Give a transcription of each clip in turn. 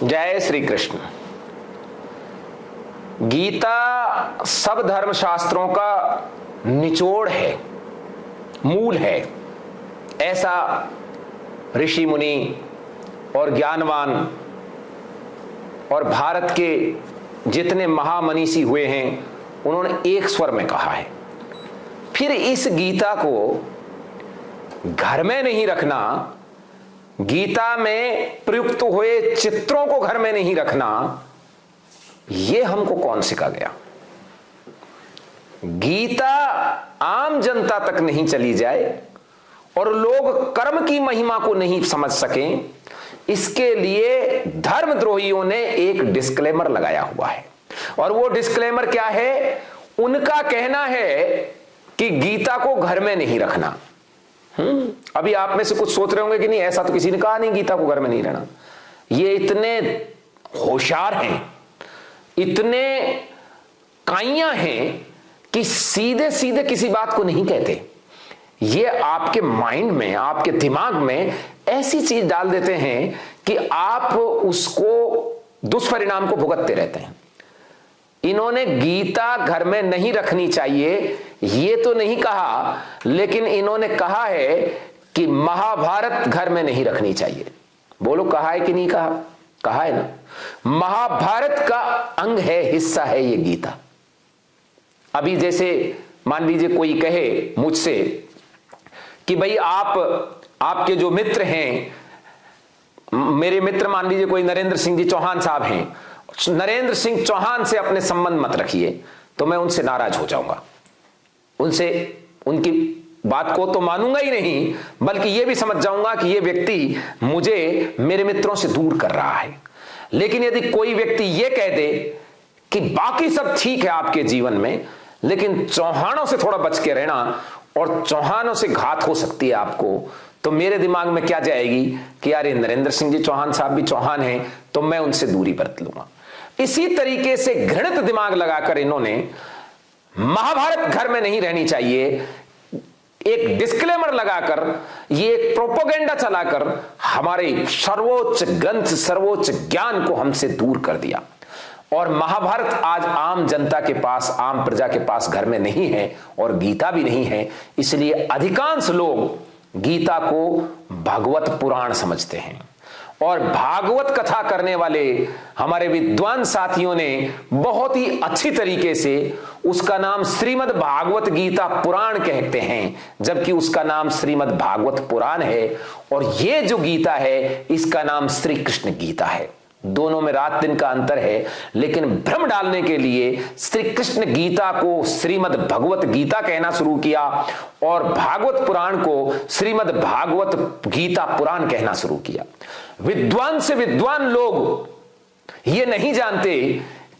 जय श्री कृष्ण। गीता सब धर्म शास्त्रों का निचोड़ है, मूल है। ऐसा ऋषि मुनि और ज्ञानवान और भारत के जितने महामनीषी हुए हैं उन्होंने एक स्वर में कहा है। फिर इस गीता को घर में नहीं रखना, गीता में प्रयुक्त हुए चित्रों को घर में नहीं रखना, यह हमको कौन सिखा गया? गीता आम जनता तक नहीं चली जाए और लोग कर्म की महिमा को नहीं समझ सकें, इसके लिए धर्मद्रोहियों ने एक डिस्क्लेमर लगाया हुआ है। और वो डिस्क्लेमर क्या है? उनका कहना है कि गीता को घर में नहीं रखना। अभी आप में से कुछ सोच रहे होंगे कि नहीं, ऐसा तो किसी ने कहा नहीं गीता को घर में नहीं रहना। ये इतने होशियार हैं, इतने काइयां हैं कि सीधे सीधे किसी बात को नहीं कहते। ये आपके माइंड में, आपके दिमाग में ऐसी चीज डाल देते हैं कि आप उसको दुष्परिणाम को भुगतते रहते हैं। इन्होंने गीता घर में नहीं रखनी चाहिए ये तो नहीं कहा, लेकिन इन्होंने कहा है कि महाभारत घर में नहीं रखनी चाहिए। बोलो, कहा है कि नहीं कहा? कहा है ना। महाभारत का अंग है, हिस्सा है ये गीता। अभी जैसे मान लीजिए कोई कहे मुझसे कि भाई आपके जो मित्र हैं, मेरे मित्र मान लीजिए कोई नरेंद्र सिंह जी चौहान साहब हैं, नरेंद्र सिंह चौहान से अपने संबंध मत रखिए, तो मैं उनसे नाराज हो जाऊंगा। उनसे उनकी बात को तो मानूंगा ही नहीं, बल्कि यह भी समझ जाऊंगा कि यह व्यक्ति मुझे मेरे मित्रों से दूर कर रहा है। लेकिन यदि कोई व्यक्ति यह कह दे कि बाकी सब ठीक है आपके जीवन में, लेकिन चौहानों से थोड़ा बच के रहना और चौहानों से घात हो सकती है आपको, तो मेरे दिमाग में क्या जाएगी कि यार नरेंद्र सिंह जी चौहान साहब भी चौहान हैं, तो मैं उनसे दूरी बरत लूंगा। इसी तरीके से घृणित दिमाग लगाकर इन्होंने महाभारत घर में नहीं रहनी चाहिए एक डिस्क्लेमर लगाकर, ये एक प्रोपेगेंडा चलाकर हमारे सर्वोच्च ग्रंथ, सर्वोच्च ज्ञान को हमसे दूर कर दिया। और महाभारत आज आम जनता के पास, आम प्रजा के पास घर में नहीं है और गीता भी नहीं है। इसलिए अधिकांश लोग गीता को भागवत पुराण समझते हैं। और भागवत कथा करने वाले हमारे विद्वान साथियों ने बहुत ही अच्छी तरीके से उसका नाम श्रीमद् भागवत गीता पुराण कहते हैं, जबकि उसका नाम श्रीमद् भागवत पुराण है। और ये जो गीता है इसका नाम श्री कृष्ण गीता है। दोनों में रात दिन का अंतर है, लेकिन भ्रम डालने के लिए श्री कृष्ण गीता को श्रीमद् भगवत गीता कहना शुरू किया और भागवत पुराण को श्रीमद् भागवत गीता पुराण कहना शुरू किया। विद्वान से विद्वान लोग ये नहीं जानते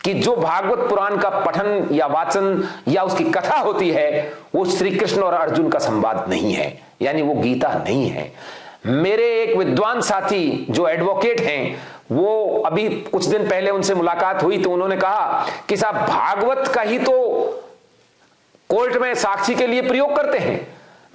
कि जो भागवत पुराण का पठन या वाचन या उसकी कथा होती है वो श्री कृष्ण और अर्जुन का संवाद नहीं है, यानी वो गीता नहीं है। मेरे एक विद्वान साथी जो एडवोकेट हैं, वो अभी कुछ दिन पहले उनसे मुलाकात हुई तो उन्होंने कहा कि साहब भागवत का ही तो कोर्ट में साक्षी के लिए प्रयोग करते हैं।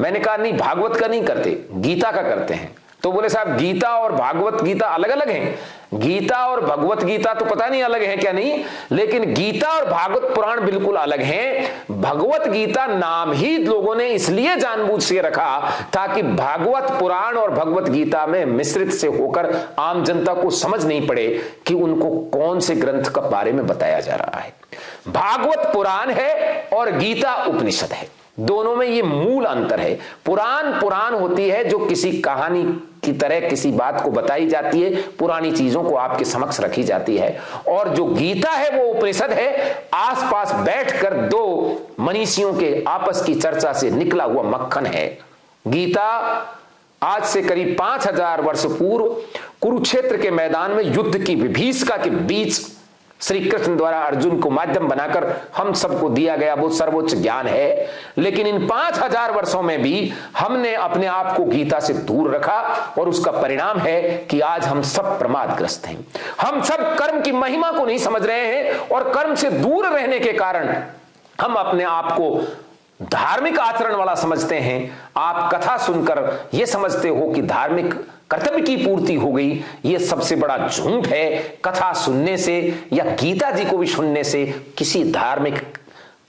मैंने कहा नहीं, भागवत का नहीं करते, गीता का करते हैं। तो बोले साहब गीता और भागवत गीता अलग अलग हैं। गीता और भगवत गीता तो पता नहीं अलग है क्या नहीं, लेकिन गीता और भागवत पुराण बिल्कुल अलग हैं। भगवत गीता नाम ही लोगों ने इसलिए जानबूझ से रखा ताकि भागवत पुराण और भगवत गीता में मिश्रित से होकर आम जनता को समझ नहीं पड़े कि उनको कौन से ग्रंथ के बारे में बताया जा रहा है। भागवत पुराण है और गीता उपनिषद है, दोनों में ये मूल अंतर है। पुराण होती है जो किसी कहानी की तरह किसी बात को बताई जाती है, पुरानी चीजों को आपके समक्ष रखी जाती है। और जो गीता है वो उपनिषद है, आसपास बैठकर दो मनीषियों के आपस की चर्चा से निकला हुआ मक्खन है। गीता आज से करीब 5000 वर्ष पूर्व कुरुक्षेत्र के मैदान में युद्ध की विभीषिका के बीच श्री कृष्ण द्वारा अर्जुन को माध्यम बनाकर हम सबको दिया गया वो सर्वोच्च ज्ञान है। लेकिन इन 5000 वर्षों में भी हमने अपने आप को गीता से दूर रखा और उसका परिणाम है कि आज हम सब प्रमादग्रस्त हैं। हम सब कर्म की महिमा को नहीं समझ रहे हैं और कर्म से दूर रहने के कारण हम अपने आप को धार्मिक आचरण वाला समझते हैं। आप कथा सुनकर यह समझते हो कि धार्मिक कर्तव्य की पूर्ति हो गई, यह सबसे बड़ा झूठ है। कथा सुनने से या गीता जी को भी सुनने से किसी धार्मिक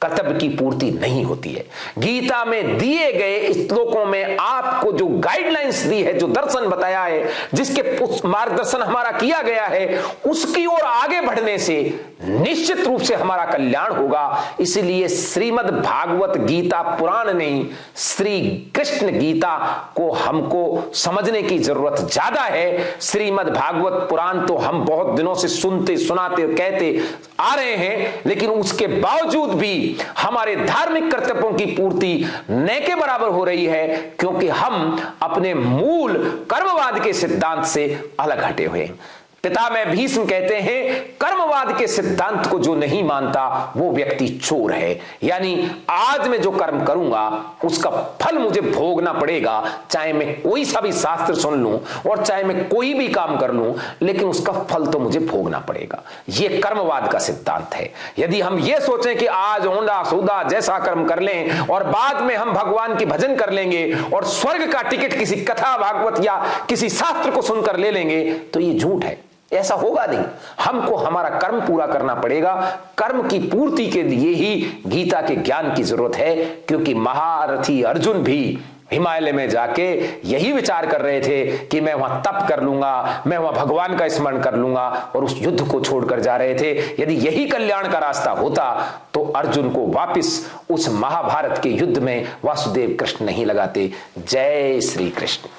कर्तव्य की पूर्ति नहीं होती है। गीता में दिए गए श्लोकों में आपको जो गाइडलाइंस दी है, जो दर्शन बताया है, जिसके मार्गदर्शन हमारा किया गया है, उसकी ओर आगे बढ़ने से निश्चित रूप से हमारा कल्याण होगा। इसलिए श्रीमद् भागवत गीता पुराण नहीं, श्री कृष्ण गीता को हमको समझने की जरूरत ज्यादा है। श्रीमद् भागवत पुराण तो हम बहुत दिनों से सुनते सुनाते कहते आ रहे हैं, लेकिन उसके बावजूद भी हमारे धार्मिक कर्तव्यों की पूर्ति न के बराबर हो रही है, क्योंकि हम अपने मूल कर्मवाद के सिद्धांत से अलग हटे हुए हैं। पितामह भीष्म कहते हैं, कर्मवाद के सिद्धांत को जो नहीं मानता वो व्यक्ति चोर है। यानी आज मैं जो कर्म करूंगा उसका फल मुझे भोगना पड़ेगा, चाहे मैं कोई सा भी शास्त्र सुन लूं और चाहे मैं कोई भी काम कर लूं, लेकिन उसका फल तो मुझे भोगना पड़ेगा। यह कर्मवाद का सिद्धांत है। यदि हम ये सोचें कि आज होंडा सूदा जैसा कर्म कर लें और बाद में हम भगवान की भजन कर लेंगे और स्वर्ग का टिकट किसी कथा भागवत या किसी शास्त्र को सुनकर ले लेंगे, तो ये झूठ है। ऐसा होगा नहीं। हमको हमारा कर्म पूरा करना पड़ेगा। कर्म की पूर्ति के लिए ही गीता के ज्ञान की जरूरत है, क्योंकि महारथी अर्जुन भी हिमालय में जाके यही विचार कर रहे थे कि मैं वहां तप कर लूंगा, मैं वहां भगवान का स्मरण कर लूंगा, और उस युद्ध को छोड़कर जा रहे थे। यदि यही कल्याण का रास्ता होता तो अर्जुन को वापस उस महाभारत के युद्ध में वासुदेव कृष्ण नहीं लगाते। जय श्री कृष्ण।